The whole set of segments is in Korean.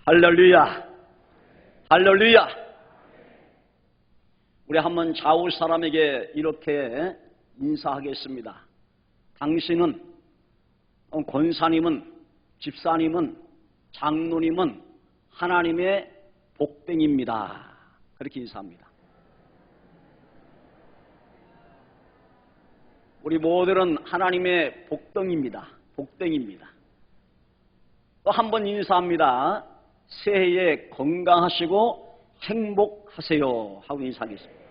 할렐루야! 할렐루야! 우리 한번 좌우 사람에게 이렇게 인사하겠습니다. 당신은, 권사님은, 집사님은, 장로님은 하나님의 복댕입니다. 그렇게 인사합니다. 우리 모두는 하나님의 복덩입니다. 복댕입니다. 또 한 번 인사합니다. 새해에 건강하시고 행복하세요 하고 인사하겠습니다.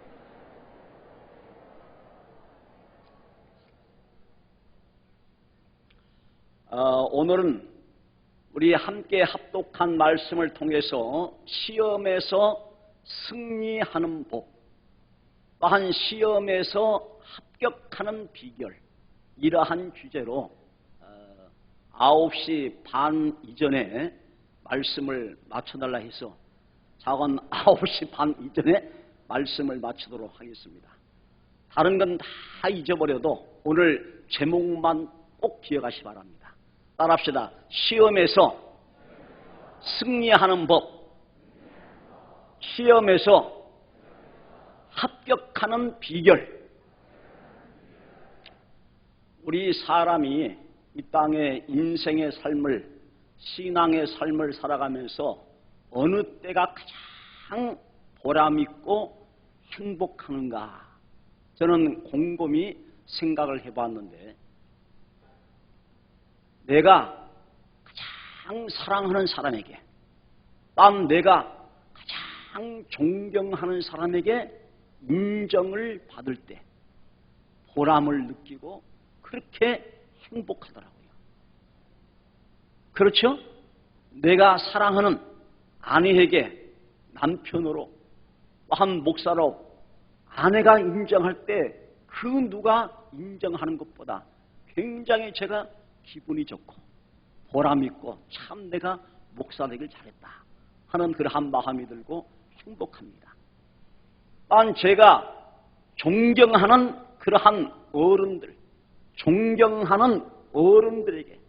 오늘은 우리 함께 합독한 말씀을 통해서 시험에서 승리하는 법, 또한 시험에서 합격하는 비결, 이러한 주제로 9시 반 이전에 말씀을 마쳐달라 해서 작은 9시 반 이전에 말씀을 마치도록 하겠습니다. 다른 건 다 잊어버려도 오늘 제목만 꼭 기억하시 기 바랍니다. 따라합시다. 시험에서 승리하는 법, 시험에서 합격하는 비결. 우리 사람이 이 땅의 인생의 삶을, 신앙의 삶을 살아가면서 어느 때가 가장 보람있고 행복하는가, 저는 곰곰이 생각을 해봤는데, 내가 가장 사랑하는 사람에게, 난 내가 가장 존경하는 사람에게 인정을 받을 때 보람을 느끼고 그렇게 행복하더라고요. 그렇죠? 내가 사랑하는 아내에게 남편으로, 한 목사로 아내가 인정할 때 그 누가 인정하는 것보다 굉장히 제가 기분이 좋고 보람있고 참 내가 목사 되길 잘했다 하는 그러한 마음이 들고 행복합니다. 난 제가 존경하는 그러한 어른들, 존경하는 어른들에게,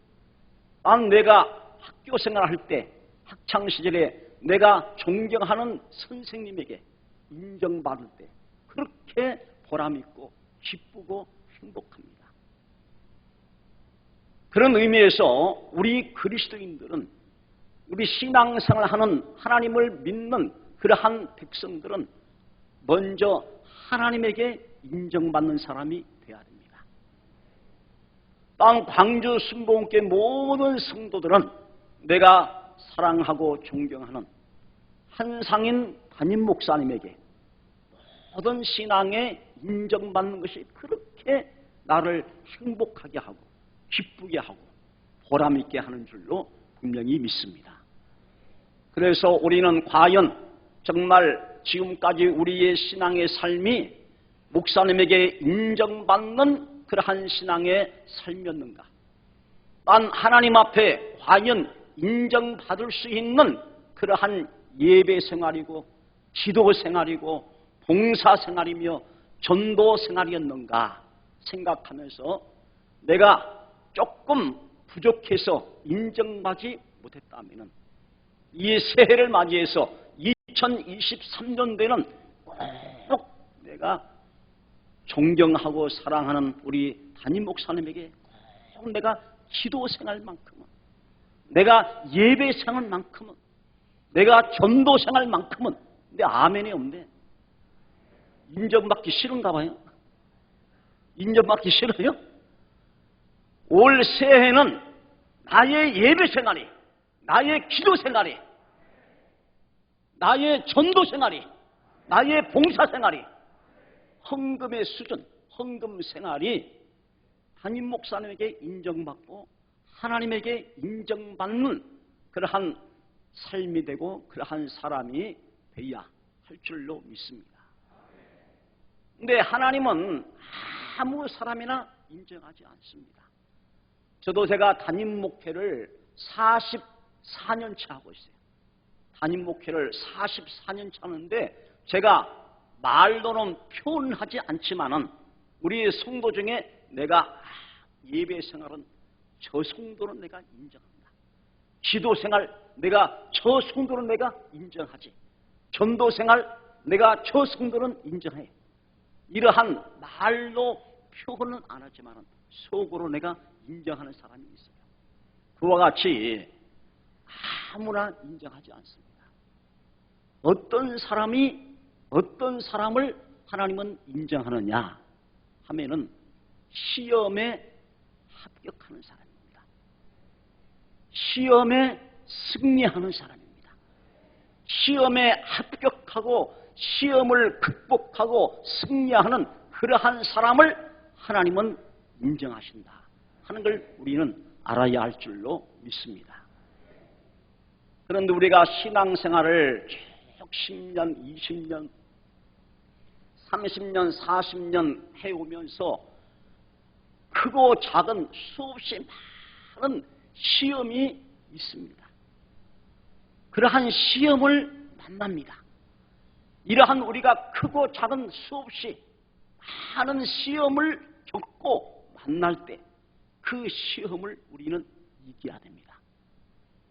난 내가 학교 생활할 때, 학창시절에 내가 존경하는 선생님에게 인정받을 때 그렇게 보람있고 기쁘고 행복합니다. 그런 의미에서 우리 그리스도인들은, 우리 신앙생활하는 하나님을 믿는 그러한 백성들은 먼저 하나님에게 인정받는 사람이 되어야 됩니다. 땅 광주 순복음교회 모든 성도들은 내가 사랑하고 존경하는 한상인 담임 목사님에게 모든 신앙에 인정받는 것이 그렇게 나를 행복하게 하고 기쁘게 하고 보람있게 하는 줄로 분명히 믿습니다. 그래서 우리는 과연 정말 지금까지 우리의 신앙의 삶이 목사님에게 인정받는 그러한 신앙의 삶이었는가? 난 하나님 앞에 과연 인정받을 수 있는 그러한 예배 생활이고 기도 생활이고 봉사 생활이며 전도 생활이었는가 생각하면서 내가 조금 부족해서 인정받지 못했다면 이 새해를 맞이해서 2023년도에는 꼭 내가 존경하고 사랑하는 우리 담임 목사님에게 꼭 내가 기도 생활만큼은, 내가 예배 생활만큼은, 내가 전도 생활만큼은, 근데 아멘이 없네. 인정받기 싫은가 봐요. 인정받기 싫어요? 올 새해는 나의 예배 생활이, 나의 기도 생활이, 나의 전도 생활이, 나의 봉사 생활이, 헌금의 수준, 헌금 생활이 담임 목사님에게 인정받고 하나님에게 인정받는 그러한 삶이 되고 그러한 사람이 되어야 할 줄로 믿습니다. 그런데 하나님은 아무 사람이나 인정하지 않습니다. 저도 제가 담임 목회를 44년째 하고 있어요. 담임 목회를 44년째 하는데 제가 말로는 표현하지 않지만은 우리 성도 중에 내가 예배 생활은 저 성도는 내가 인정합니다. 기도생활 내가 저 성도는 내가 인정하지. 전도생활 내가 저 성도는 인정해. 이러한 말로 표현은 안 하지만 속으로 내가 인정하는 사람이 있어요. 그와 같이 아무나 인정하지 않습니다. 어떤 사람을 하나님은 인정하느냐 하면은 시험에 합격하는 사람입니다. 시험에 승리하는 사람입니다. 시험에 합격하고 시험을 극복하고 승리하는 그러한 사람을 하나님은 인정하신다 하는 걸 우리는 알아야 할 줄로 믿습니다. 그런데 우리가 신앙생활을 쭉 10년, 20년, 30년, 40년 해오면서 크고 작은 수없이 많은 시험이 있습니다. 그러한 시험을 만납니다. 이러한 우리가 크고 작은 수없이 많은 시험을 겪고 만날 때 그 시험을 우리는 이겨야 됩니다.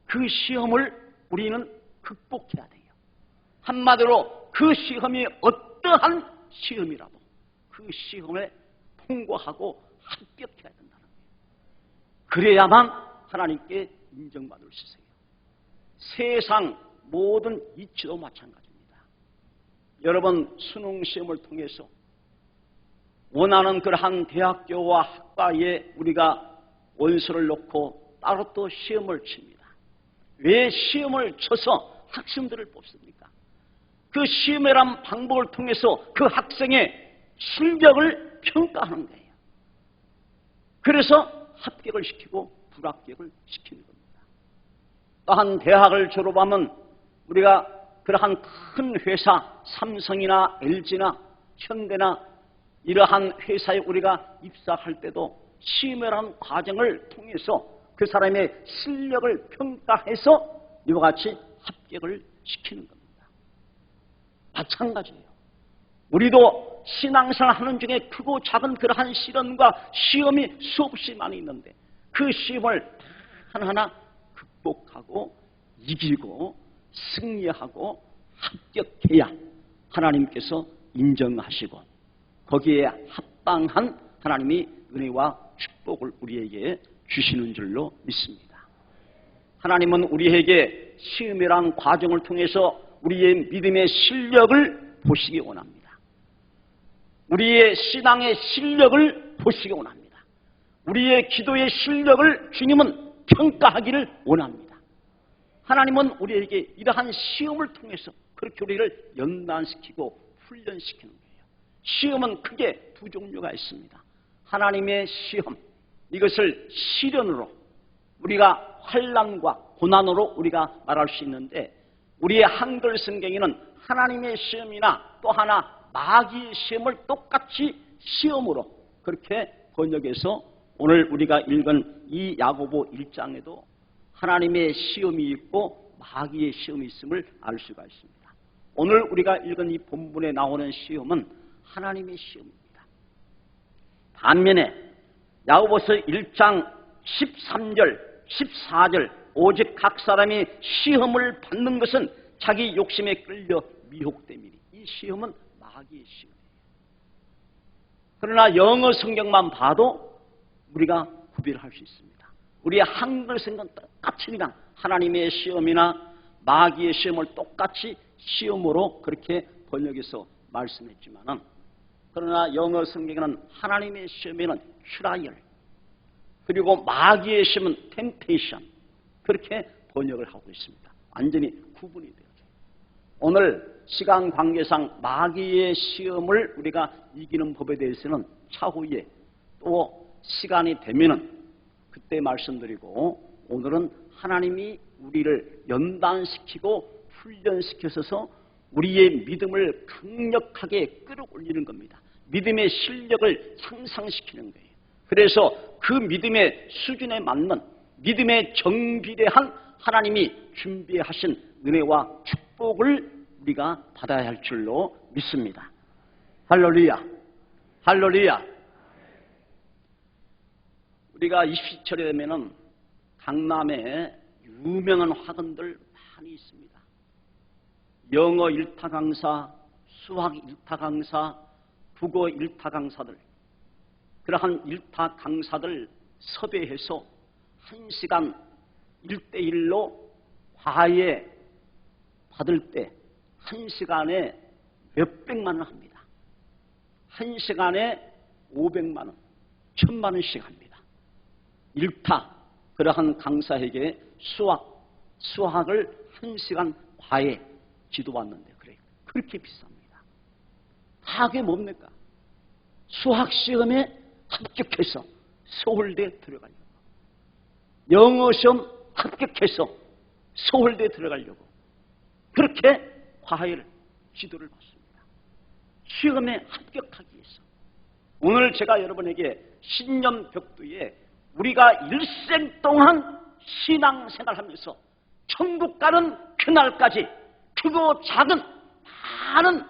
그 시험을 우리는 극복해야 돼요. 한마디로 그 시험이 어떠한 시험이라도 그 시험에 통과하고 합격해야 된다는 거예요. 그래야만 하나님께 인정받을 수 있어요. 세상 모든 이치도 마찬가지입니다. 여러분 수능 시험을 통해서 원하는 그러한 대학교와 학과에 우리가 원서를 넣고 따로 또 시험을 칩니다. 왜 시험을 쳐서 학생들을 뽑습니까? 그 시험이란 방법을 통해서 그 학생의 실력을 평가하는 거예요. 그래서 합격을 시키고 불합격을 시키는 겁니다. 또한 대학을 졸업하면 우리가 그러한 큰 회사 삼성이나 LG나 현대나 이러한 회사에 우리가 입사할 때도 시험이라는 과정을 통해서 그 사람의 실력을 평가해서 이와 같이 합격을 시키는 겁니다. 마찬가지예요. 우리도 신앙생활 하는 중에 크고 작은 그러한 시련과 시험이 수없이 많이 있는데 그 시험을 하나하나 극복하고 이기고 승리하고 합격해야 하나님께서 인정하시고 거기에 합당한 하나님이 은혜와 축복을 우리에게 주시는 줄로 믿습니다. 하나님은 우리에게 시험이란 과정을 통해서 우리의 믿음의 실력을 보시기 원합니다. 우리의 신앙의 실력을 보시기 원합니다. 우리의 기도의 실력을 주님은 평가하기를 원합니다. 하나님은 우리에게 이러한 시험을 통해서 그렇게 우리를 연단시키고 훈련시키는 거예요. 시험은 크게 두 종류가 있습니다. 하나님의 시험, 이것을 시련으로 우리가 환난과 고난으로 우리가 말할 수 있는데 우리의 한글 성경에는 하나님의 시험이나 또 하나 마귀의 시험을 똑같이 시험으로 그렇게 번역해서 오늘 우리가 읽은 이 야고보 1장에도 하나님의 시험이 있고 마귀의 시험이 있음을 알 수가 있습니다. 오늘 우리가 읽은 이 본문에 나오는 시험은 하나님의 시험입니다. 반면에 야고보서 1장 13절, 14절 오직 각 사람이 시험을 받는 것은 자기 욕심에 끌려 미혹됨이니 이 시험은 마귀의 시험이에요. 그러나 영어 성경만 봐도 우리가 구별할 수 있습니다. 우리의 한글 성경 똑같이 그냥 하나님의 시험이나 마귀의 시험을 똑같이 시험으로 그렇게 번역해서 말씀했지만은 그러나 영어 성경에는 하나님의 시험에는 트라이얼 그리고 마귀의 시험은 템테이션 그렇게 번역을 하고 있습니다. 완전히 구분이 되어져요. 오늘 시간 관계상 마귀의 시험을 우리가 이기는 법에 대해서는 차후에 또 시간이 되면은 그때 말씀드리고 오늘은 하나님이 우리를 연단시키고 훈련시켜서 우리의 믿음을 강력하게 끌어올리는 겁니다. 믿음의 실력을 향상시키는 거예요. 그래서 그 믿음의 수준에 맞는 믿음의 정비례한 하나님이 준비하신 은혜와 축복을 우리가 받아야 할 줄로 믿습니다. 할렐루야, 할렐루야. 우리가 20시철이 되면은 강남에 유명한 학원들 많이 있습니다. 영어 1타 강사, 수학 1타 강사, 국어 1타 강사들, 그러한 1타 강사들 섭외해서 1시간 1대1로 과외 받을 때 1시간에 몇백만 원 합니다. 1시간에 500만 원, 1000만 원씩 합니다. 1타 그러한 강사에게 수학을 1시간 과외 지도받는데 그래 그렇게 비쌉니다. 다 그게 뭡니까? 수학 시험에 합격해서 서울대 들어가려고, 영어 시험 합격해서 서울대 들어가려고 그렇게 과외를 지도를 받습니다. 시험에 합격하기 위해서. 오늘 제가 여러분에게 신년벽두에 우리가 일생 동안 신앙생활하면서 천국 가는 그날까지 크고 작은 많은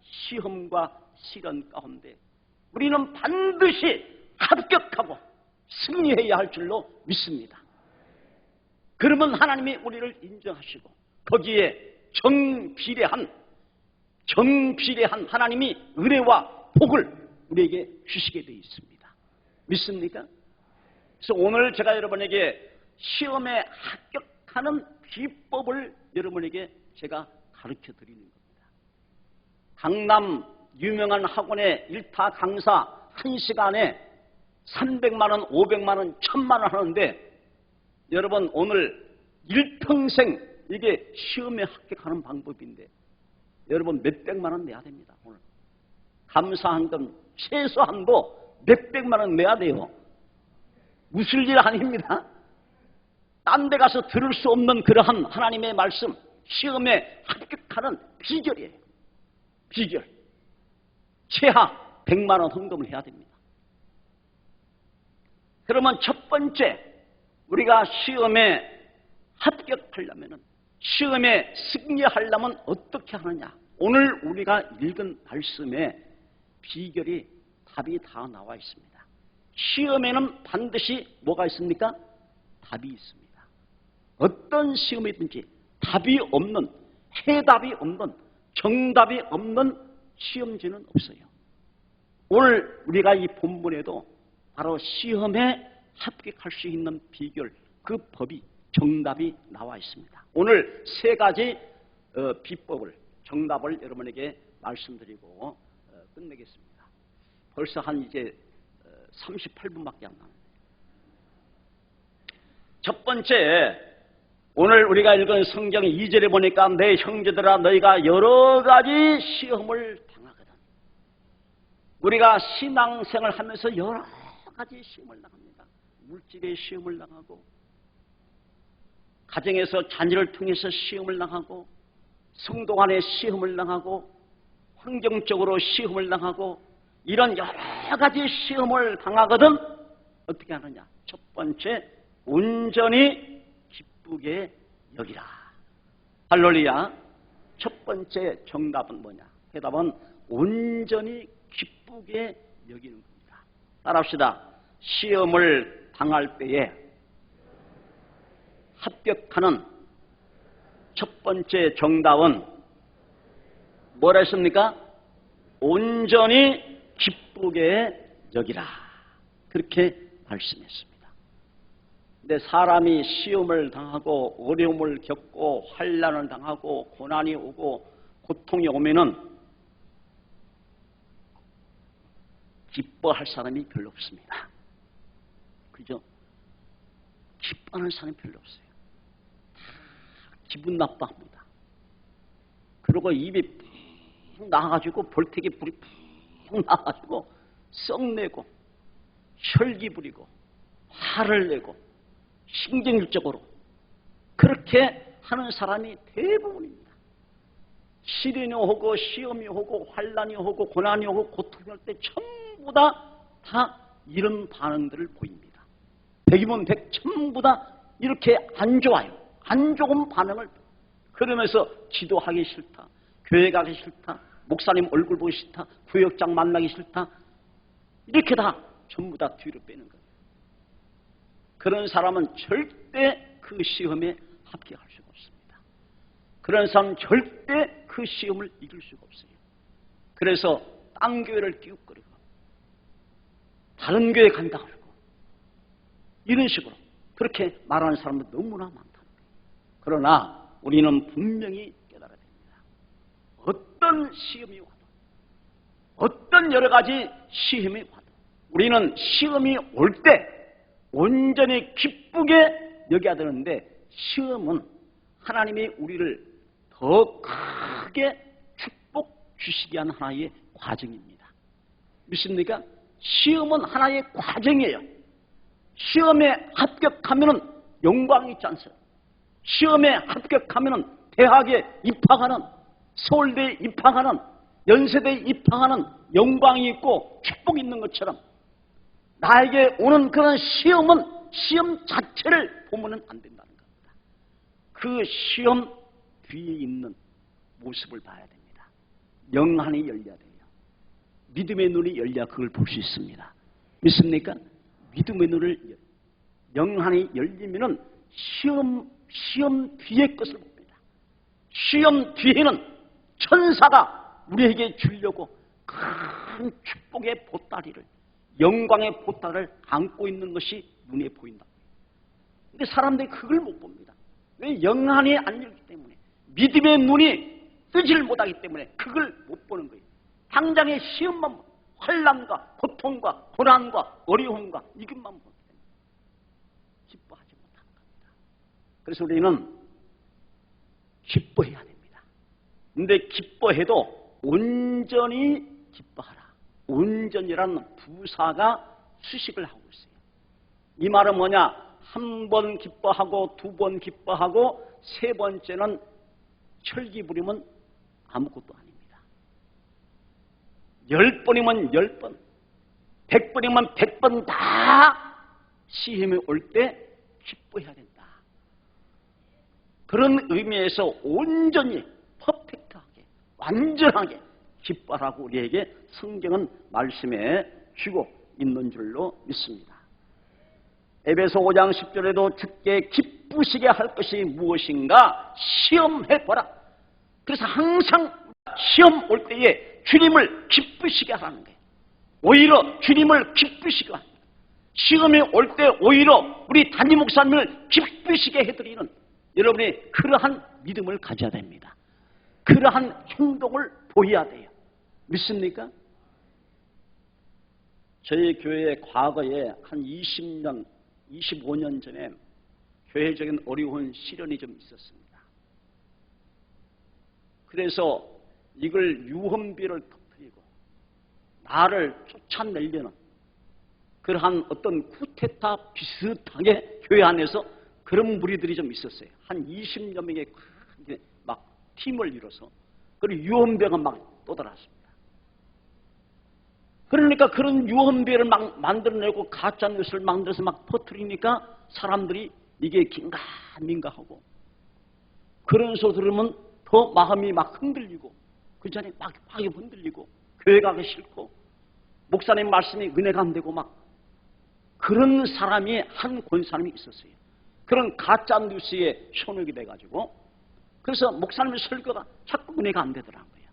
시험과 시련 가운데 우리는 반드시 합격하고 승리해야 할 줄로 믿습니다. 그러면 하나님이 우리를 인정하시고 거기에 정비례한 하나님이 은혜와 복을 우리에게 주시게 되어 있습니다. 믿습니까? 그래서 오늘 제가 여러분에게 시험에 합격하는 비법을 여러분에게 제가 가르쳐 드리는 겁니다. 강남 유명한 학원의 1타 강사 1시간에 300만 원, 500만 원, 1000만 원 하는데 여러분 오늘 일평생 이게 시험에 합격하는 방법인데 여러분 몇백만 원 내야 됩니다. 오늘 감사한금 최소한도 몇백만 원 내야 돼요. 웃을 일 아닙니다. 딴 데 가서 들을 수 없는 그러한 하나님의 말씀, 시험에 합격하는 비결이에요. 비결. 최하 100만 원 헌금을 해야 됩니다. 그러면 첫 번째 우리가 시험에 합격하려면, 시험에 승리하려면 어떻게 하느냐? 오늘 우리가 읽은 말씀에 비결이, 답이 다 나와 있습니다. 시험에는 반드시 뭐가 있습니까? 답이 있습니다. 어떤 시험이든지 답이 없는, 해답이 없는, 정답이 없는 시험지는 없어요. 오늘 우리가 이 본문에도 바로 시험에 합격할 수 있는 비결, 그 법이, 정답이 나와 있습니다. 오늘 세 가지 비법을, 정답을 여러분에게 말씀드리고 끝내겠습니다. 벌써 한 이제 38분밖에 안 남았네요. 첫 번째, 오늘 우리가 읽은 성경 2절에 보니까 내 형제들아 너희가 여러 가지 시험을 당하거든. 우리가 신앙생활 하면서 여러 가지 시험을 당합니다. 물질의 시험을 당하고, 가정에서 자녀를 통해서 시험을 당하고, 성도 간의 시험을 당하고, 환경적으로 시험을 당하고, 이런 여러 가지 시험을 당하거든. 어떻게 하느냐? 첫 번째, 온전히 기쁘게 여기라. 할렐루야. 첫 번째 정답은 뭐냐? 대답은 온전히 기쁘게 여기는 겁니다. 따라합시다. 시험을 당할 때에 합격하는 첫 번째 정답은 뭐라 했습니까? 온전히 기쁘게 여기라. 그렇게 말씀했습니다. 근데 사람이 시험을 당하고 어려움을 겪고 환난을 당하고 고난이 오고 고통이 오면은 기뻐할 사람이 별로 없습니다. 그죠? 기뻐하는 사람이 별로 없어요. 기분 나빠합니다. 그리고 입이 푹 나가지고 볼태기 불이 푹 나가지고 썩내고 혈기 부리고 화를 내고 신경질적으로 그렇게 하는 사람이 대부분입니다. 시련이 오고 시험이 오고 환난이 오고 고난이 오고 고통이 올 때 전부 다 이런 반응들을 보입니다. 100이면 100 전부 다 이렇게 안 좋아요. 안 좋은 반응을. 그러면서 기도하기 싫다, 교회 가기 싫다, 목사님 얼굴 보기 싫다, 구역장 만나기 싫다, 이렇게 다 전부 다 뒤로 빼는 거예요. 그런 사람은 절대 그 시험에 합격할 수가 없습니다. 그런 사람 절대 그 시험을 이길 수가 없어요. 그래서 딴 교회를 끼웃거리고 다른 교회 간다 그러고 이런 식으로 그렇게 말하는 사람도 너무나 많다는 거예요. 그러나 우리는 분명히 깨달아야 됩니다. 어떤 시험이 와도 어떤 여러 가지 시험이 와도 우리는 시험이 올 때 온전히 기쁘게 여겨야 되는데 시험은 하나님이 우리를 더 크게 축복 주시기 위한 하나의 과정입니다. 믿습니까? 시험은 하나의 과정이에요. 시험에 합격하면 영광이 있지 않습니까? 시험에 합격하면 대학에 입학하는, 서울대에 입학하는, 연세대에 입학하는 영광이 있고 축복이 있는 것처럼 나에게 오는 그런 시험은 시험 자체를 보면 안 된다는 겁니다. 그 시험 뒤에 있는 모습을 봐야 됩니다. 영안이 열려야 돼요. 믿음의 눈이 열려야 그걸 볼 수 있습니다. 믿습니까? 믿음의 눈을 영안이 열리면은 시험 뒤의 것을 봅니다. 시험 뒤에는 천사가 우리에게 주려고 큰 축복의 보따리를, 영광의 보따리를 안고 있는 것이 눈에 보인다. 근데 사람들이 그걸 못 봅니다. 왜? 영안이 안 열리기 때문에, 믿음의 눈이 뜨지를 못하기 때문에 그걸 못 보는 거예요. 당장의 시험만, 환난과 고통과 고난과 어려움과 이것만 보기 때문에 기뻐하지 못하는 겁니다. 그래서 우리는 기뻐해야 됩니다. 근데 기뻐해도 온전히 기뻐하라. 온전이라는 부사가 수식을 하고 있어요. 이 말은 뭐냐? 한 번 기뻐하고 두 번 기뻐하고 세 번째는 철기 부리면 아무것도 아닙니다. 10번이면 10번, 100번이면 100번 다 시험이 올 때 기뻐해야 된다. 그런 의미에서 온전히 퍼펙트하게, 완전하게 기뻐하라고 우리에게 성경은 말씀해 주고 있는 줄로 믿습니다. 에베소 5장 10절에도 주께 기쁘시게 할 것이 무엇인가 시험해보라. 그래서 항상 시험 올 때에 주님을 기쁘시게 하라는 거예요. 오히려 주님을 기쁘시게 합니다. 시험이 올 때 오히려 우리 담임 목사님을 기쁘시게 해드리는 여러분이 그러한 믿음을 가져야 됩니다. 그러한 행동을 보여야 돼요. 믿습니까? 저희 교회 과거에 한 20년, 25년 전에 교회적인 어려운 시련이 좀 있었습니다. 그래서 이걸 유언비를 터뜨리고 나를 쫓아내려는 그러한 어떤 쿠데타 비슷하게 교회 안에서 그런 무리들이 좀 있었어요. 한 20여 명의 막 팀을 이뤄서 그리고 유언비가 막 떠들었습니다. 그러니까 그런 유언비를 막 만들어내고 가짜 뉴스를 만들어서 막 퍼뜨리니까 사람들이 이게 긴가민가하고 그런 소리 들으면 더 마음이 막 흔들리고 그 전에 막 흔들리고 교회 가기 싫고 목사님 말씀이 은혜가 안 되고 막 그런 사람이 한 권사님이 있었어요. 그런 가짜 뉴스에 현혹이 돼가지고 그래서 목사님의 설교가 자꾸 은혜가 안 되더라고요.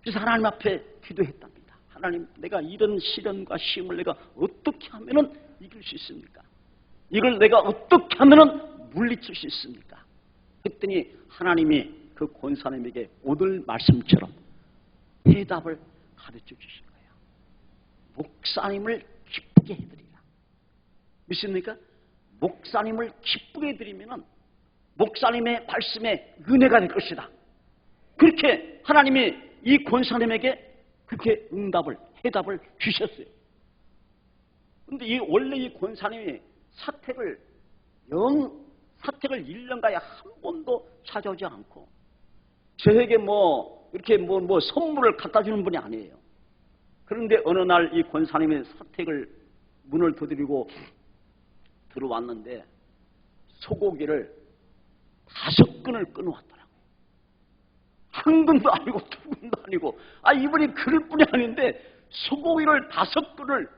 그래서 하나님 앞에 기도했답니다. 하나님, 내가 이런 시련과 시험을 내가 어떻게 하면은 이길 수 있습니까? 이걸 내가 어떻게 하면은 물리칠 수 있습니까? 했더니 하나님이 그 권사님에게 오늘 말씀처럼 해답을 가르쳐 주신 거예요. 목사님을 기쁘게 해드리라. 믿습니까? 목사님을 기쁘게 해드리면은 목사님의 말씀에 은혜가 될 것이다. 그렇게 하나님이 이 권사님에게 그렇게 해답을 주셨어요. 그런데 원래 이 권사님이 사택을 1년가에 한 번도 찾아오지 않고 저에게 이렇게 선물을 갖다 주는 분이 아니에요. 그런데 어느 날 이 권사님의 사택을 문을 두드리고 들어왔는데 소고기를 5근을 끊어왔더라고요. 한 근도 아니고 두 근도 아니고 이분이 그럴 뿐이 아닌데 소고기를 5근을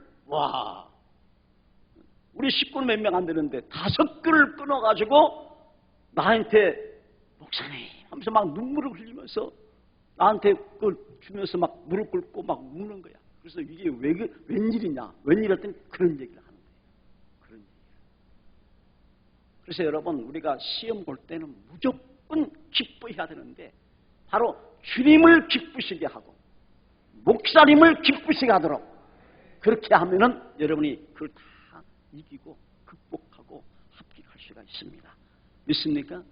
우리 식구는 몇 명 안 되는데 5근을 끊어가지고 나한테 목사님 하면서 막 눈물을 흘리면서 나한테 그걸 주면서 막 무릎 꿇고 막 우는 거야. 그래서 이게 웬일이냐? 웬일이었더니 그런 얘기를 하는 거예요. 그런 얘기를. 그래서 여러분, 우리가 시험 볼 때는 무조건 기뻐해야 되는데 바로 주님을 기쁘시게 하고 목사님을 기쁘시게 하도록 그렇게 하면은 여러분이 그걸 다 이기고 극복하고 합격할 수가 있습니다. 믿습니까?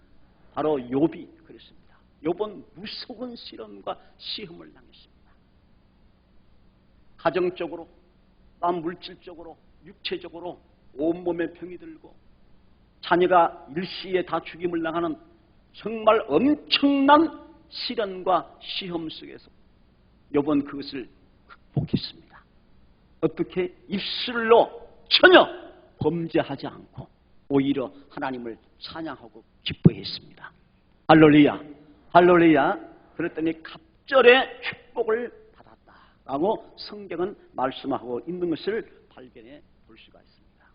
바로 욥이 그랬습니다. 욥은 무서운 시련과 시험을 당했습니다. 가정적으로, 물질적으로, 육체적으로 온몸에 병이 들고 자녀가 일시에 다 죽임을 당하는 정말 엄청난 시련과 시험 속에서 욥은 그것을 극복했습니다. 어떻게? 입술로 전혀 범죄하지 않고 오히려 하나님을 찬양하고 기뻐했습니다. 할렐루야, 할렐루야. 그랬더니 갑절의 축복을 받았다라고 성경은 말씀하고 있는 것을 발견해 볼 수가 있습니다.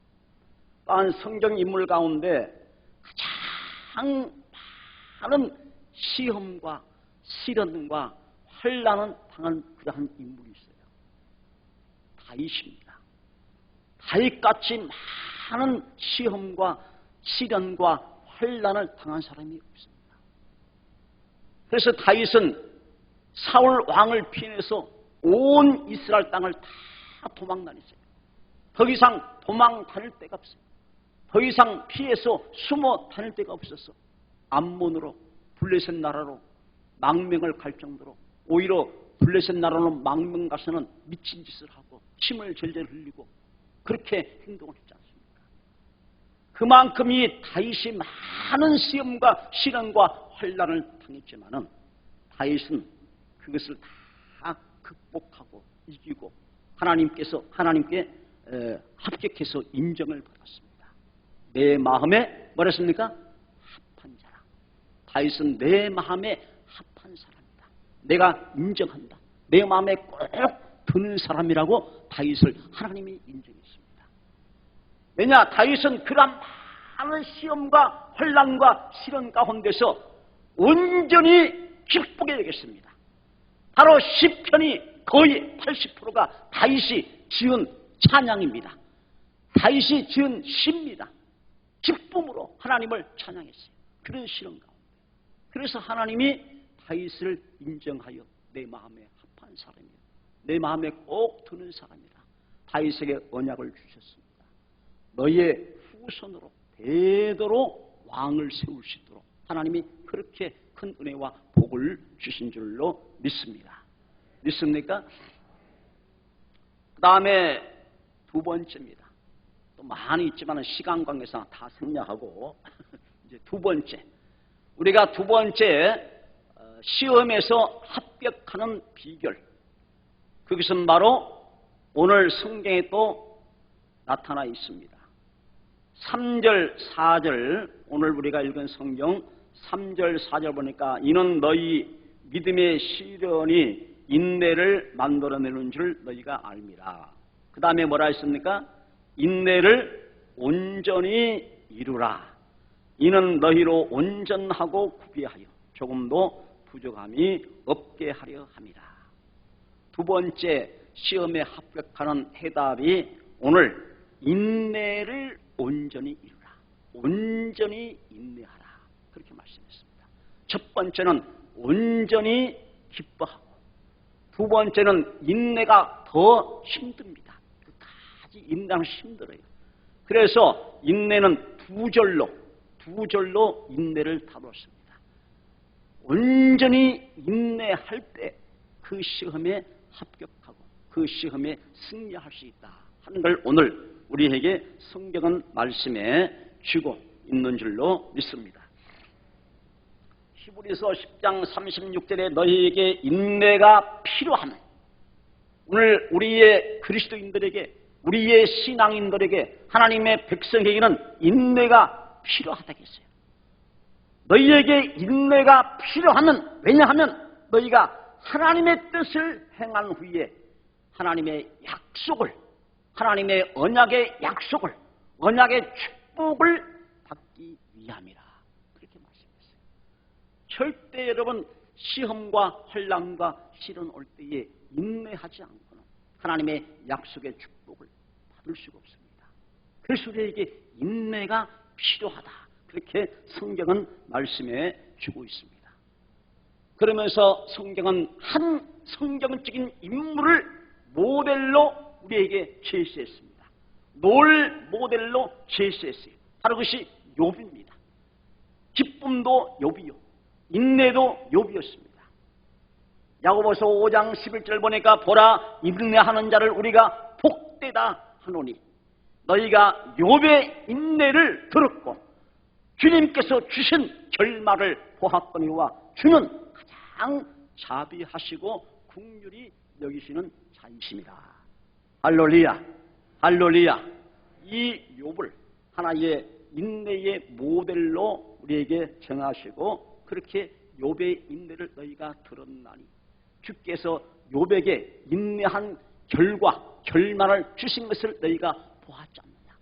또한 성경 인물 가운데 가장 많은 시험과 시련과 환난을 당한 그러한 인물이 있어요. 다윗입니다. 다윗같이 많은 시험과 시련과 환난을 당한 사람이 없습니다. 그래서 다윗은 사울 왕을 피해서 온 이스라엘 땅을 다 도망 다녔어요. 더 이상 도망 다닐 데가 없어요. 더 이상 피해서 숨어 다닐 데가 없었어. 암몬으로 블레셋 나라로 망명을 갈 정도로 오히려 블레셋 나라로 망명 가서는 미친 짓을 하고 침을 절절 흘리고 그렇게 행동을 했지 않습니까? 그만큼 이 다윗이 많은 시험과 시련과 환난을 당했지만은 다윗은 그것을 다 극복하고 이기고 하나님께 합격해서 인정을 받았습니다. 내 마음에 뭐랬습니까? 합한 자라. 다윗은 내 마음에 합한 사람이다. 내가 인정한다. 내 마음에 꼭 드는 사람이라고 다윗을 하나님이 인정했습니다. 왜냐? 다윗은 그런 많은 시험과 환난과 시련 가운데서 온전히 기쁘게 여겼습니다. 바로 시편이 거의 80%가 다윗이 지은 찬양입니다. 다윗이 지은 시입니다. 기쁨으로 하나님을 찬양했어요. 그런 시련 가운데. 그래서 하나님이 다윗을 인정하여 내 마음에 합한 사람이요, 내 마음에 꼭 드는 사람이다. 다윗에게 언약을 주셨습니다. 너희의 후손으로 대대로 왕을 세울 수 있도록 하나님이 그렇게 큰 은혜와 복을 주신 줄로 믿습니다. 믿습니까? 그 다음에 두 번째입니다. 또 많이 있지만 시간 관계상 다 생략하고 이제 두 번째, 우리가 두 번째 시험에서 합격하는 비결, 그것은 바로 오늘 성경에 또 나타나 있습니다. 3절 4절, 오늘 우리가 읽은 성경 3절 4절 보니까 이는 너희 믿음의 시련이 인내를 만들어내는 줄 너희가 알미라. 그 다음에 뭐라 했습니까? 인내를 온전히 이루라. 이는 너희로 온전하고 구비하여 조금도 부족함이 없게 하려 함이라. 두 번째 시험에 합격하는 해답이 오늘 인내를 온전히 이루라. 온전히 인내하라. 그렇게 말씀했습니다. 첫 번째는 온전히 기뻐하고, 두 번째는 인내가 더 힘듭니다. 끝까지 인내는 힘들어요. 그래서 인내는 두 절로 인내를 다뤘습니다. 온전히 인내할 때 그 시험에 합격하고 그 시험에 승리할 수 있다 하는 걸 오늘 우리에게 성경은 말씀해 주고 있는 줄로 믿습니다. 히브리서 10장 36절에 너희에게 인내가 필요하면, 오늘 우리의 그리스도인들에게, 우리의 신앙인들에게, 하나님의 백성에게는 인내가 필요하다겠어요. 너희에게 인내가 필요하면, 왜냐하면 너희가 하나님의 뜻을 행한 후에 하나님의 약속을, 하나님의 언약의 약속을, 언약의 축복을 받기 위함이라. 그렇게 절대 여러분 시험과 환난과 시련 올 때에 인내하지 않고는 하나님의 약속의 축복을 받을 수가 없습니다. 그래서 우리에게 인내가 필요하다. 그렇게 성경은 말씀해 주고 있습니다. 그러면서 성경은 한 성경적인 인물을 모델로 우리에게 제시했습니다. 롤 모델로 제시했어요. 바로 그것이 욥입니다. 기쁨도 욥이요, 인내도 욥이었습니다. 야고보서 5장 11절 보니까 보라, 인내하는 자를 우리가 복되다 하노니 너희가 욥의 인내를 들었고 주님께서 주신 결말을 보았거니와 주는 가장 자비하시고 긍휼히 여기시는 자이십니다. 할렐루야, 할렐루야. 이 욥을 하나의 인내의 모델로 우리에게 정하시고 그렇게 욥의 인내를 너희가 들었나니 주께서 욥에게 인내한 결과 결말을 주신 것을 너희가 보았지 않느냐.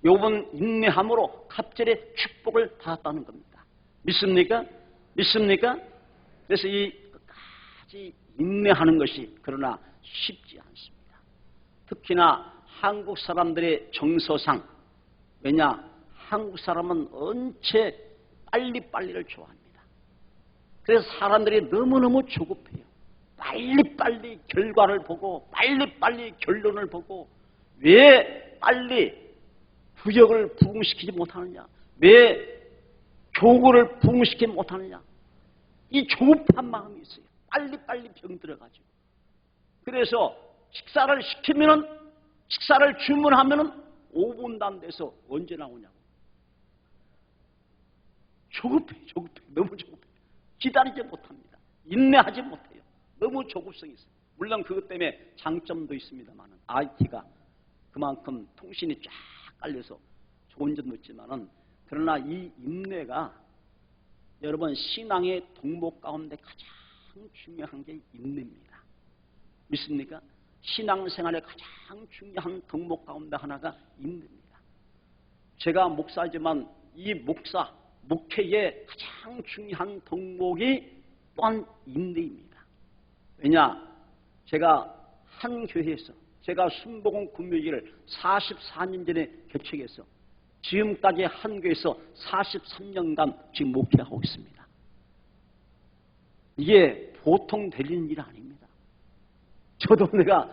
욥은 인내함으로 갑절의 축복을 받았다는 겁니다. 믿습니까? 믿습니까? 그래서 이 끝까지 인내하는 것이 그러나 쉽지 않습니다. 특히나 한국 사람들의 정서상, 왜냐, 한국 사람은 언제 빨리빨리를 좋아합니다. 그래서 사람들이 너무너무 조급해요. 빨리빨리 결과를 보고 빨리빨리 결론을 보고 왜 빨리 부역을 부흥시키지 못하느냐, 왜 교구를 부흥시키지 못하느냐, 이 조급한 마음이 있어요. 빨리빨리 병들어가지고. 그래서 식사를 주문하면은 5분도 안 돼서 언제 나오냐고. 조급해. 너무 조급해. 기다리지 못합니다. 인내하지 못해요. 너무 조급성이 있어요. 물론 그것 때문에 장점도 있습니다만 IT가 그만큼 통신이 쫙 깔려서 좋은 점도 있지만은, 그러나 이 인내가 여러분 신앙의 덕목 가운데 가장 중요한 게 인내입니다. 믿습니까? 신앙생활의 가장 중요한 덕목 가운데 하나가 인내입니다. 제가 목사지만 이 목회의 가장 중요한 덕목이 또한 인내입니다. 왜냐? 제가 한 교회에서 제가 순복음 금요일을 44년 전에 개척해서 지금까지 한 교회에서 43년간 지금 목회하고 있습니다. 이게 보통 되는 일 아닙니다. 저도 내가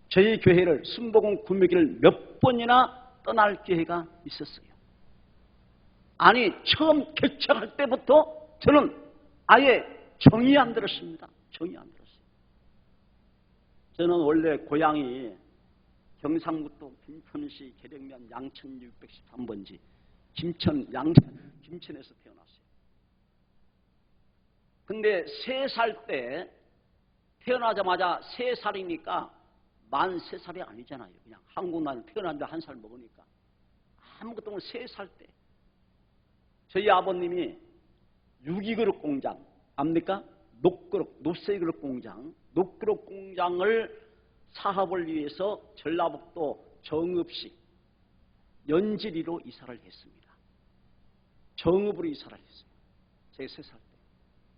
저희 교회를 순복음 금요일을 몇 번이나 떠날 기회가 있었어요. 아니, 처음 개척할 때부터 저는 아예 정이 안 들었습니다. 정이 안 들었어요. 저는 원래 고향이 경상북도 김천시 계령면 양천 613번지 김천에서 태어났어요. 근데 3살 때 태어나자마자 3살이니까 만 3살이 아니잖아요. 그냥 한국 나이 태어났는데 1살 먹으니까 아무것도 없는 3살 때 저희 아버님이 유기그릇 공장 압니까? 녹색그릇 공장, 녹그릇 공장을 사업을 위해서 전라북도 정읍시 연지리로 이사를 했습니다. 정읍으로 이사를 했어요. 제 3살 때.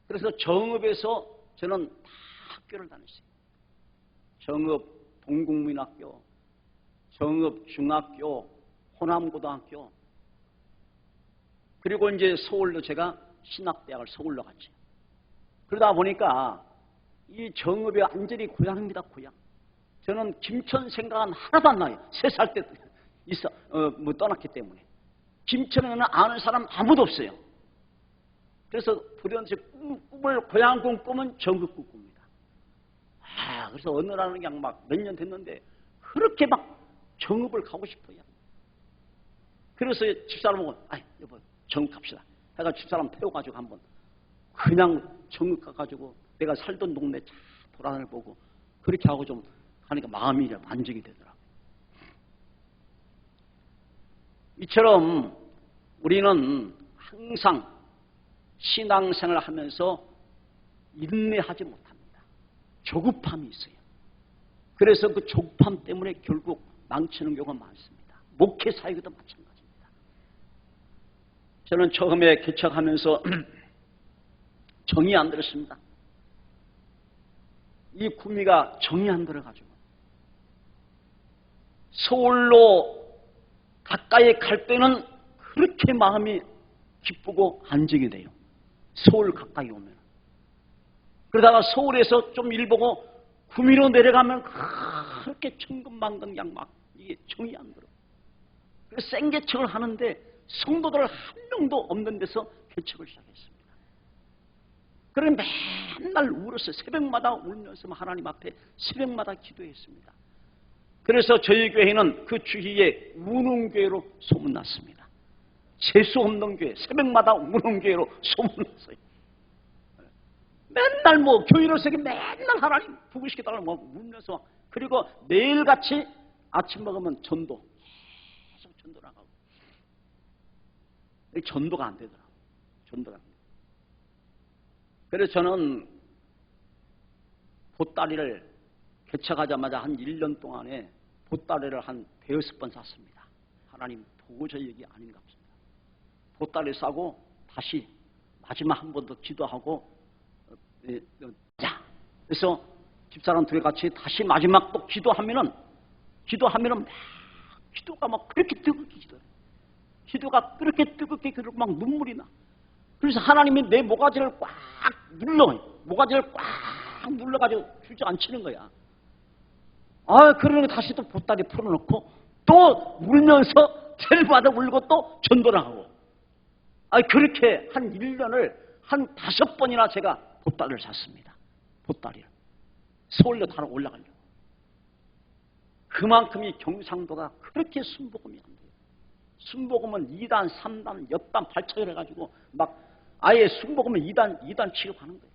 그래서 정읍에서 저는 다 학교를 다녔어요. 정읍 동국민학교, 정읍 중학교, 호남고등학교, 그리고 이제 서울로 제가 신학대학을 서울로 갔죠. 그러다 보니까 이 정읍이 완전히 고향입니다. 고향. 저는 김천 생각은 하나도 안 나요. 3살 때 떠났기 때문에. 김천에는 아는 사람 아무도 없어요. 그래서 불현듯이 고향 꿈은 정읍 꿈입니다. 그래서 어느 날은 그냥 막 몇 년 됐는데 그렇게 막 정읍을 가고 싶어요. 그래서 집사람하고 여보 정읍 갑시다. 해가 집사람 태워가지고 한번 그냥 정읍 가가지고 내가 살던 동네 쫙 돌아다녀보고 그렇게 하고 좀 하니까 마음이 만족이 되더라고요. 이처럼 우리는 항상 신앙생활을 하면서 인내하지 못합니다. 조급함이 있어요. 그래서 그 조급함 때문에 결국 망치는 경우가 많습니다. 목회 사역도 마찬가지입니다. 저는 처음에 개척하면서 정이 안 들었습니다. 이 구미가 정이 안 들어가지고 서울로 가까이 갈 때는 그렇게 마음이 기쁘고 안정이 돼요. 서울 가까이 오면. 그러다가 서울에서 좀 일 보고 구미로 내려가면 그렇게 천근만근 그냥 막 이게 정이 안 들어. 그래서 생개척을 하는데 성도들 한 명도 없는 데서 개척을 시작했습니다. 그래 맨날 울었어요. 새벽마다 울면서 하나님 앞에 새벽마다 기도했습니다. 그래서 저희 교회는 그 주위에 우는 교회로 소문났습니다. 재수 없는 교회, 새벽마다 우는 교회로 소문났어요. 맨날 뭐 교회로서 맨날 하나님 부부시켜달라고 막 울면서, 그리고 매일같이 아침 먹으면 전도, 계속 전도 나가고. 전도가 안 되더라고요. 전도가 안 돼요. 그래서 저는 보따리를 개척하자마자 한 1년 동안에 보따리를 한 5번 샀습니다. 하나님 도저히 이게 아닌가 싶습니다. 보따리 싸고 다시 마지막 한 번 더 기도하고 자, 그래서 집사람 둘이 같이 다시 마지막 또 기도하면은 막 기도가 막 그렇게 뜨겁게 기도해요. 기도가 그렇게 뜨겁게 그렇게 막 눈물이 나. 그래서 하나님이 내 모가지를 꽉 눌러요. 모가지를 꽉 눌러가지고 주저앉히는 거야. 그러면 다시 또 보따리 풀어놓고 또 울면서 텔마다 울고 또 전도를 하고. 그렇게 한 1년을 한 5번이나 제가 보따리를 샀습니다. 보따리를. 서울로 다 올라가려고. 그만큼 이 경상도가 그렇게 순복음이 안 돼요. 순복음은 2단, 3단, 옆단, 발차기를 해가지고 막 아예 순복음은 2단 취급하는 거예요.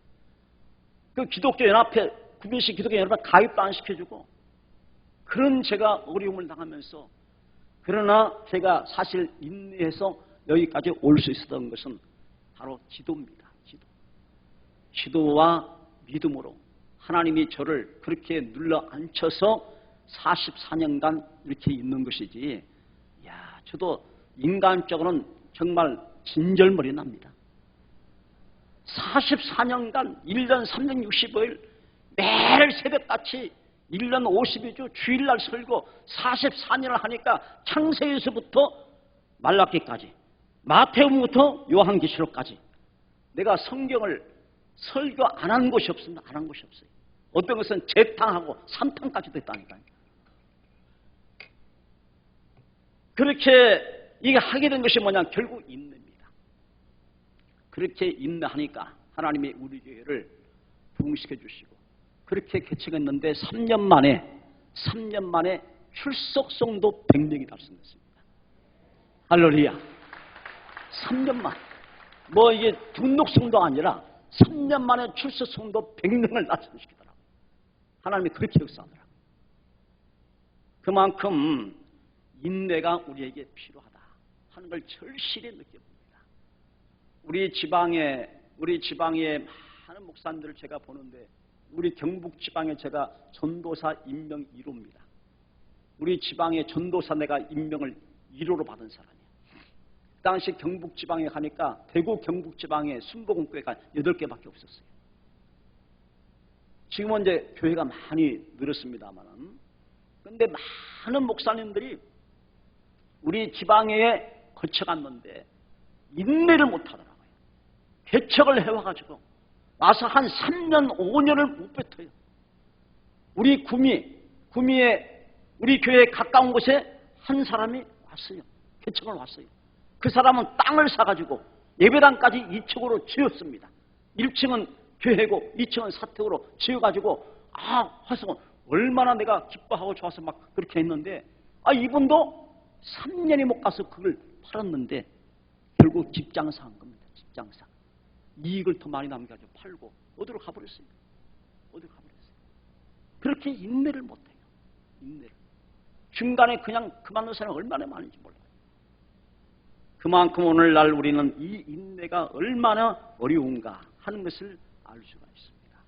그 기독교 연합회, 구민식 기독교 연합회 가입도 안 시켜주고, 그런 제가 어려움을 당하면서, 그러나 제가 사실 인내해서 여기까지 올 수 있었던 것은 바로 기도입니다. 기도와 믿음으로 하나님이 저를 그렇게 눌러 앉혀서 44년간 이렇게 있는 것이지. 저도 인간적으로는 정말 진절머리 납니다. 44년간 1년 365일 매일 새벽같이 1년 52주 주일날 설교 44년을 하니까 창세에서부터 말라기까지, 마태복음부터 요한계시록까지 내가 성경을 설교 안 한 곳이 없습니다. 안 한 곳이 없어요. 어떤 것은 재탕하고 3탕까지도 했다니까요. 그렇게 이게 하게 된 것이 뭐냐, 결국 인내입니다. 그렇게 인내하니까 하나님이 우리 교회를 부흥시켜 주시고, 그렇게 개척했는데 3년 만에 출석 성도 100명이 달성했습니다. 할렐루야. 3년 만에. 뭐 이게 등록 성도가 아니라 3년 만에 출석 성도 100명을 달성시키더라고요. 하나님이 그렇게 역사하더라고요. 그만큼 인내가 우리에게 필요하다 하는 걸 절실히 느껴봅니다. 우리 지방에 많은 목사님들을 제가 보는데, 우리 경북 지방에 제가 전도사 임명 1호입니다. 우리 지방에 전도사 내가 임명을 1호로 받은 사람이에요. 그 당시 경북 지방에 가니까 대구 경북 지방에 순복음교회가 8개밖에 없었어요. 지금은 이제 교회가 많이 늘었습니다만은, 그런데 많은 목사님들이 우리 지방에 거쳐갔는데 인내를 못하더라고요. 개척을 해와가지고 와서 한 3년, 5년을 못 뱉어요. 우리 구미에 우리 교회 가까운 곳에 한 사람이 왔어요. 개척을 왔어요. 그 사람은 땅을 사가지고 예배당까지 2층으로 지었습니다. 1층은 교회고 2층은 사택으로 지어가지고 와서 얼마나 내가 기뻐하고 좋아서 막 그렇게 했는데, 이분도 3년이 못 가서 그걸 팔았는데 결국 집장사 한 겁니다. 집장사. 이익을 더 많이 남겨가지고 팔고 어디로 가버렸어요. 그렇게 인내를 못해요. 인내를. 중간에 그냥 그만둔 사람이 얼마나 많은지 몰라요. 그만큼 오늘날 우리는 이 인내가 얼마나 어려운가 하는 것을 알 수가 있습니다.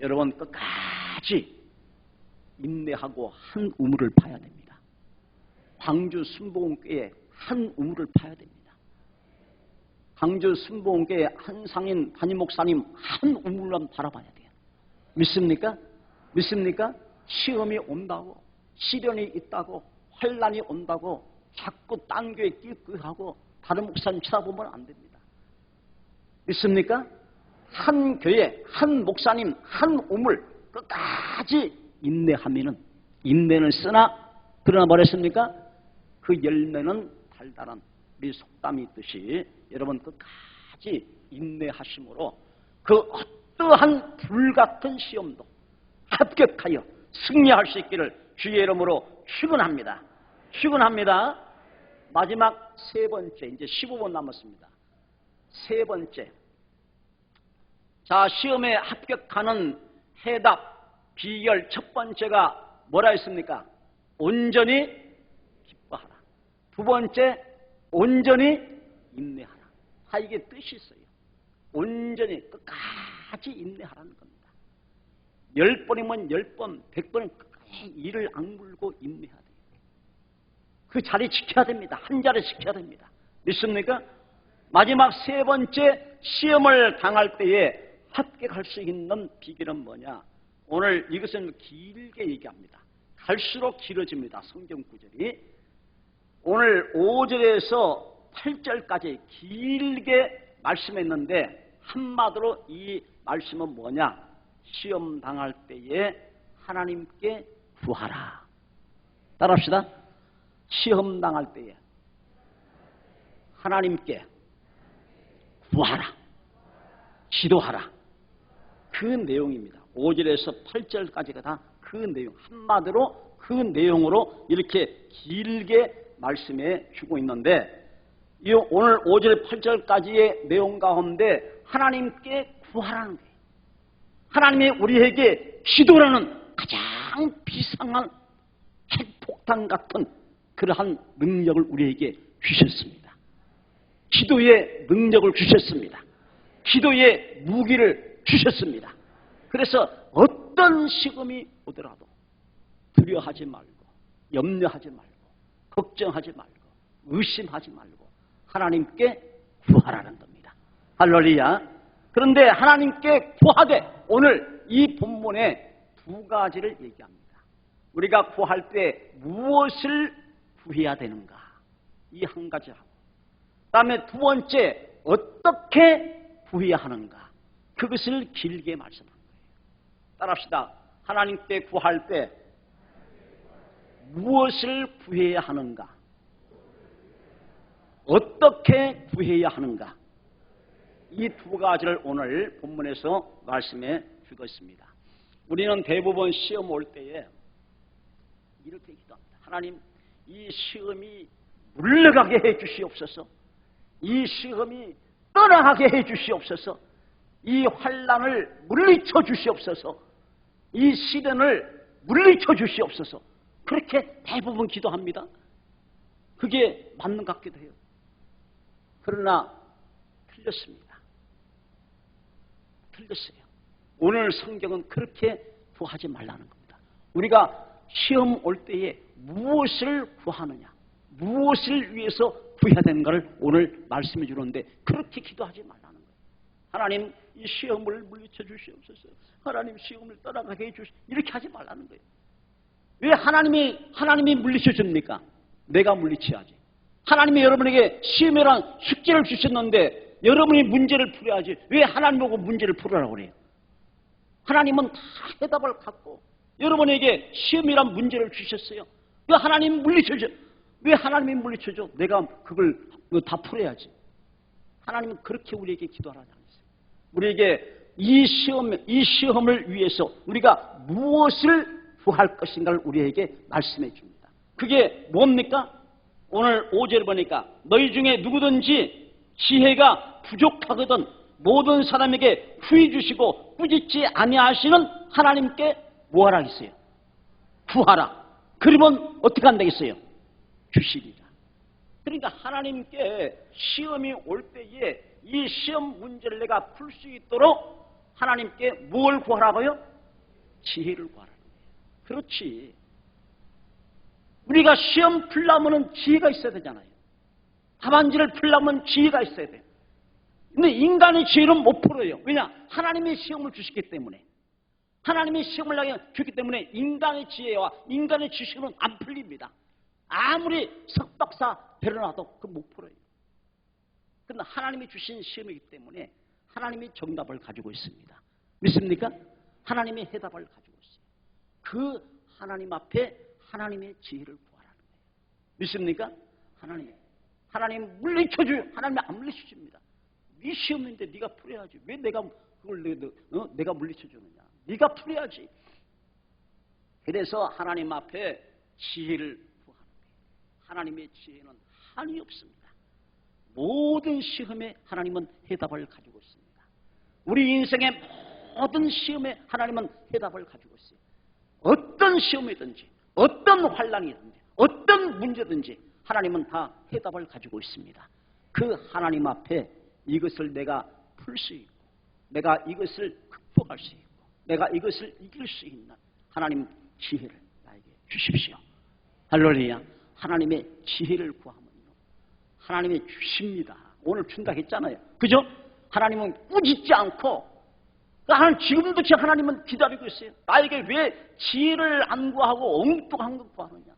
여러분, 끝까지 인내하고 한 우물을 파야 됩니다. 광주 순복음교회에 한 우물을 파야 됩니다. 광주 순복음교회 한상인 담임 목사님 한 우물만 바라봐야 돼요. 믿습니까? 믿습니까? 시험이 온다고, 시련이 있다고, 환난이 온다고 자꾸 딴 교회 끼고 다른 목사님 쳐다보면 안 됩니다. 믿습니까? 한 교회, 한 목사님, 한 우물 끝까지 인내하면은, 인내는 쓰나 그러나 뭐랬습니까? 그 열매는 달달한, 우리 속담이 있듯이 여러분 끝까지 인내하심으로 그 어떠한 불같은 시험도 합격하여 승리할 수 있기를 주의 이름으로 축원합니다. 축원합니다. 마지막 세 번째, 이제 15분 남았습니다. 세 번째, 자, 시험에 합격하는 해답 비결 첫 번째가 뭐라 했습니까? 온전히 기뻐하라. 두 번째, 온전히 인내하라. 이게 뜻이 있어요. 온전히 끝까지 인내하라는 겁니다. 10번이면 10번, 100번은 끝까지 이를 악물고 인내해야 돼요. 그 자리 지켜야 됩니다. 한 자리 지켜야 됩니다. 믿습니까? 마지막 세 번째, 시험을 당할 때에 합격할 수 있는 비결은 뭐냐? 오늘 이것은 길게 얘기합니다. 갈수록 길어집니다. 성경 구절이. 오늘 5절에서 8절까지 길게 말씀했는데 한마디로 이 말씀은 뭐냐? 시험 당할 때에 하나님께 구하라. 따라합시다. 시험 당할 때에 하나님께 구하라. 기도하라. 그 내용입니다. 5절에서 8절까지가 다 그 내용, 한마디로 그 내용으로 이렇게 길게 말씀해 주고 있는데, 이 오늘 5절 8절까지의 내용 가운데 하나님께 구하라는 거예요. 하나님이 우리에게 기도라는 가장 비상한 핵폭탄 같은 그러한 능력을 우리에게 주셨습니다. 기도의 능력을 주셨습니다. 기도의 무기를 주셨습니다. 그래서 어떤 시험이 오더라도 두려워하지 말고, 염려하지 말고, 걱정하지 말고, 의심하지 말고 하나님께 구하라는 겁니다. 할렐루야. 그런데 하나님께 구하되 오늘 이 본문에 두 가지를 얘기합니다. 우리가 구할 때 무엇을 구해야 되는가? 이 한 가지 하고, 그 다음에 두 번째, 어떻게 구해야 하는가? 그것을 길게 말씀한 거예요. 따라합시다. 하나님께 구할 때 무엇을 구해야 하는가? 어떻게 구해야 하는가? 이 두 가지를 오늘 본문에서 말씀해 주겠습니다. 우리는 대부분 시험 올 때에 이렇게 기도합니다. 하나님, 이 시험이 물러가게 해 주시옵소서. 이 시험이 떠나가게 해 주시옵소서. 이 환난을 물리쳐 주시옵소서. 이 시련을 물리쳐 주시옵소서. 그렇게 대부분 기도합니다. 그게 맞는 것 같기도 해요. 그러나 틀렸습니다. 틀렸어요. 오늘 성경은 그렇게 구하지 말라는 겁니다. 우리가 시험 올 때에 무엇을 구하느냐, 무엇을 위해서 구해야 되는가를 오늘 말씀해 주는데 그렇게 기도하지 말라는 거예요. 하나님, 이 시험을 물리쳐 주시옵소서. 하나님, 시험을 떠나가게 해주시옵소서. 이렇게 하지 말라는 거예요. 왜 하나님이 물리쳐 줍니까? 내가 물리쳐야지. 하나님이 여러분에게 시험이란 숙제를 주셨는데 여러분이 문제를 풀어야지. 왜 하나님 보고 문제를 풀으라고 그래요? 하나님은 다 해답을 갖고 여러분에게 시험이란 문제를 주셨어요. 왜 하나님 물리쳐줘? 왜 하나님이 물리쳐줘? 내가 그걸 다 풀어야지. 하나님은 그렇게 우리에게 기도하라지 않으세요. 우리에게 이 시험을 위해서 우리가 무엇을 구할 것인가를 우리에게 말씀해 줍니다. 그게 뭡니까? 오늘 5절 보니까 너희 중에 누구든지 지혜가 부족하거든 모든 사람에게 후히 주시고 꾸짖지 아니하시는 하나님께 뭐하라 했어요? 구하라. 그러면 어떻게 한다겠어요? 주시리라. 그러니까 하나님께 시험이 올 때에 이 시험 문제를 내가 풀 수 있도록 하나님께 뭘 구하라고요? 지혜를 구하라는 거예요. 그렇지. 우리가 시험 풀려면 지혜가 있어야 되잖아요. 답안지를 풀려면 지혜가 있어야 돼요. 근데 인간의 지혜는 못 풀어요. 왜냐? 하나님의 시험을 주시기 때문에. 하나님의 시험을 나게 주기 때문에 인간의 지혜와 인간의 지식은 안 풀립니다. 아무리 석박사 데려놔도 그 못 풀어요. 그러나 하나님이 주신 시험이기 때문에 하나님이 정답을 가지고 있습니다. 믿습니까? 하나님의 해답을 가지고 있어요. 그 하나님 앞에 하나님의 지혜를 구하라는 거예요. 믿습니까? 하나님 물리쳐줘요. 하나님이 안 물리쳐줍니다. 네 시험인데 네가 풀어야지. 왜 내가 그걸 내가 물리쳐주느냐. 네가 풀어야지. 그래서 하나님 앞에 지혜를 구하는 거예요. 하나님의 지혜는 한이 없습니다. 모든 시험에 하나님은 해답을 가지고 있습니다. 우리 인생의 모든 시험에 하나님은 해답을 가지고 있어요. 어떤 시험이든지 어떤 환난이든지 어떤 문제든지 하나님은 다 해답을 가지고 있습니다. 그 하나님 앞에 이것을 내가 풀 수 있고 내가 이것을 극복할 수 있고 내가 이것을 이길 수 있는 하나님 지혜를 나에게 주십시오. 할렐루야. 하나님의 지혜를 구하면요 하나님이 주십니다. 오늘 준다 했잖아요. 그죠? 하나님은 꾸짖지 않고 하나님 지금도 하나님은 기다리고 있어요. 나에게 왜 지혜를 안 구하고 엉뚱한 것 구하느냐.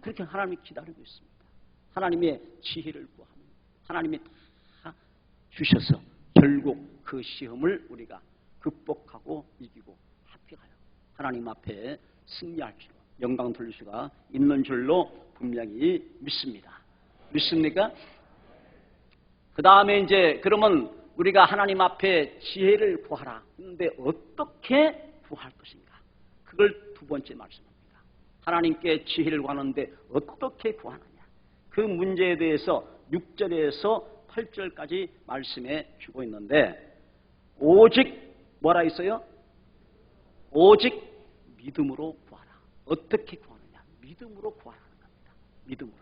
그렇게 하나님이 기다리고 있습니다. 하나님의 지혜를 구하면 하나님이 다 주셔서 결국 그 시험을 우리가 극복하고 이기고 합격하여 하나님 앞에 승리할 줄 영광 돌릴 수가 있는 줄로 분명히 믿습니다. 믿습니까? 그 다음에 이제 그러면 우리가 하나님 앞에 지혜를 구하라. 그런데 어떻게 구할 것인가? 그걸 두 번째 말씀합니다. 하나님께 지혜를 구하는데 어떻게 구하느냐? 그 문제에 대해서 6절에서 8절까지 말씀해 주고 있는데 오직 뭐라 있어요? 오직 믿음으로 구하라. 어떻게 구하느냐? 믿음으로 구하라는 겁니다. 믿음으로.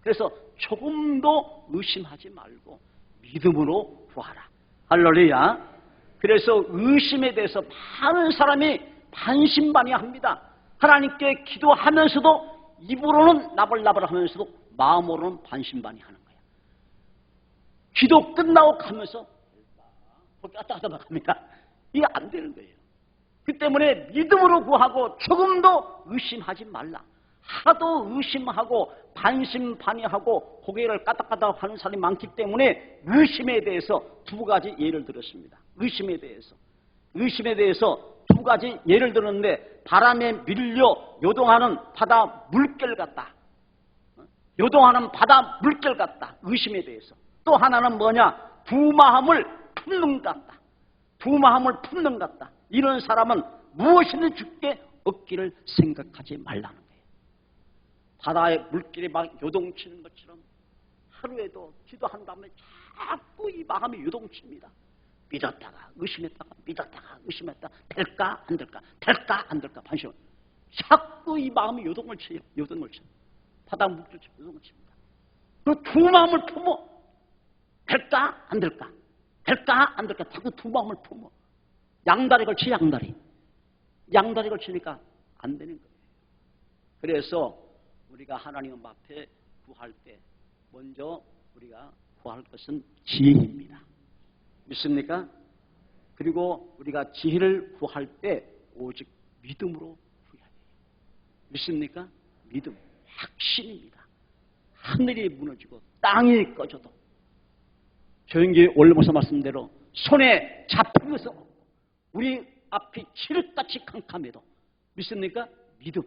그래서 조금도 의심하지 말고 믿음으로 구하라. 할렐루야. 그래서 의심에 대해서 많은 사람이 반신반의합니다. 하나님께 기도하면서도 입으로는 나불나불 하면서도 마음으로는 반신반의하는 거예요. 기도 끝나고 가면서 따다다다 합니다. 이게 안 되는 거예요. 그 때문에 믿음으로 구하고 조금도 의심하지 말라. 하도 의심하고 반신반의하고 고개를 까딱까딱 하는 사람이 많기 때문에 의심에 대해서 두 가지 예를 들었습니다. 의심에 대해서 두 가지 예를 들었는데 바람에 밀려 요동하는 바다 물결 같다. 요동하는 바다 물결 같다. 의심에 대해서. 또 하나는 뭐냐? 두 마음을 품는 것 같다. 두 마음을 품는 것 같다. 이런 사람은 무엇이든 죽게 얻기를 생각하지 말라는 거예요. 바다의 물길이 막 요동치는 것처럼 하루에도 기도한 다음에 자꾸 이 마음이 요동칩니다. 믿었다가 의심했다가 믿었다가 의심했다가 될까 안 될까 될까 안 될까 반신. 자꾸 이 마음이 요동을 쳐요. 바다 물길처럼 요동을 칩니다. 그 두 마음을 품어 될까 안 될까 될까 안 될까 자꾸 두 마음을 품어. 양다리 걸치 양다리 걸치니까 안 되는 거예요. 그래서 우리가 하나님 앞에 구할 때 먼저 우리가 구할 것은 지혜입니다. 믿습니까? 그리고 우리가 지혜를 구할 때 오직 믿음으로 구해야 돼요. 믿습니까? 믿음, 확신입니다. 하늘이 무너지고 땅이 꺼져도 조영기 원로목사 말씀대로 손에 잡힌 것은 우리 앞이 칠흑같이 캄캄해도 믿습니까? 믿음.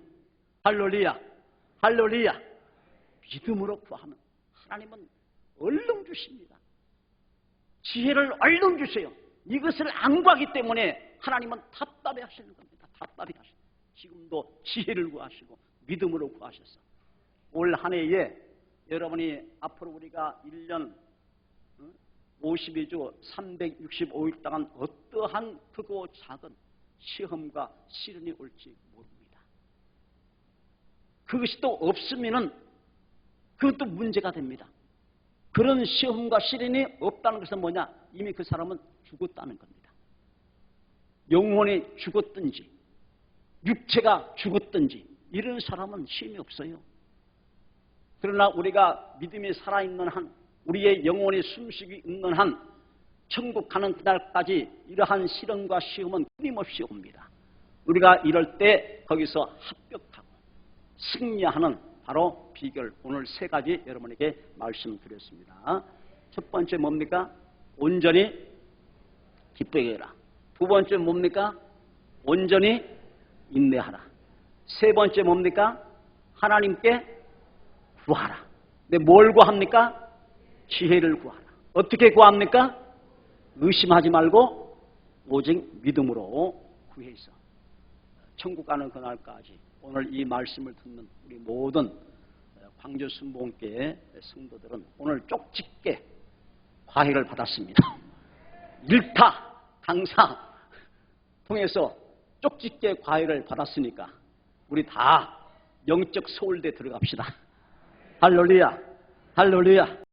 할렐루야. 할렐루야. 믿음으로 구하면 하나님은 얼른 주십니다. 지혜를 얼른 주세요. 이것을 안 구하기 때문에 하나님은 답답해 하시는 겁니다. 답답해 하시는. 지금도 지혜를 구하시고 믿음으로 구하셔서 올 한 해에 여러분이 앞으로 우리가 1년 52주 365일 동안 어떠한 크고 작은 시험과 시련이 올지 모릅니다. 그것이 또 없으면은 그것도 문제가 됩니다. 그런 시험과 시련이 없다는 것은 뭐냐? 이미 그 사람은 죽었다는 겁니다. 영혼이 죽었든지 육체가 죽었든지 이런 사람은 시험이 없어요. 그러나 우리가 믿음이 살아있는 한, 우리의 영혼이 숨쉬기 있는 한 천국 가는 그날까지 이러한 시련과 시험은 끊임없이 옵니다. 우리가 이럴 때 거기서 합격하고 승리하는 바로 비결, 오늘 세 가지 여러분에게 말씀드렸습니다. 첫 번째 뭡니까? 온전히 기쁘게 해라. 두 번째 뭡니까? 온전히 인내하라. 세 번째 뭡니까? 하나님께 구하라. 근데 뭘 구합니까? 지혜를 구하라. 어떻게 구합니까? 의심하지 말고 오직 믿음으로 구해서 천국 가는 그날까지 오늘 이 말씀을 듣는 우리 모든 광주순복음교회 성도들은 오늘 쪽집게 과외를 받았습니다. 일타 강사 통해서 쪽집게 과외를 받았으니까 우리 다 영적 서울대 들어갑시다. 할렐루야, 할렐루야.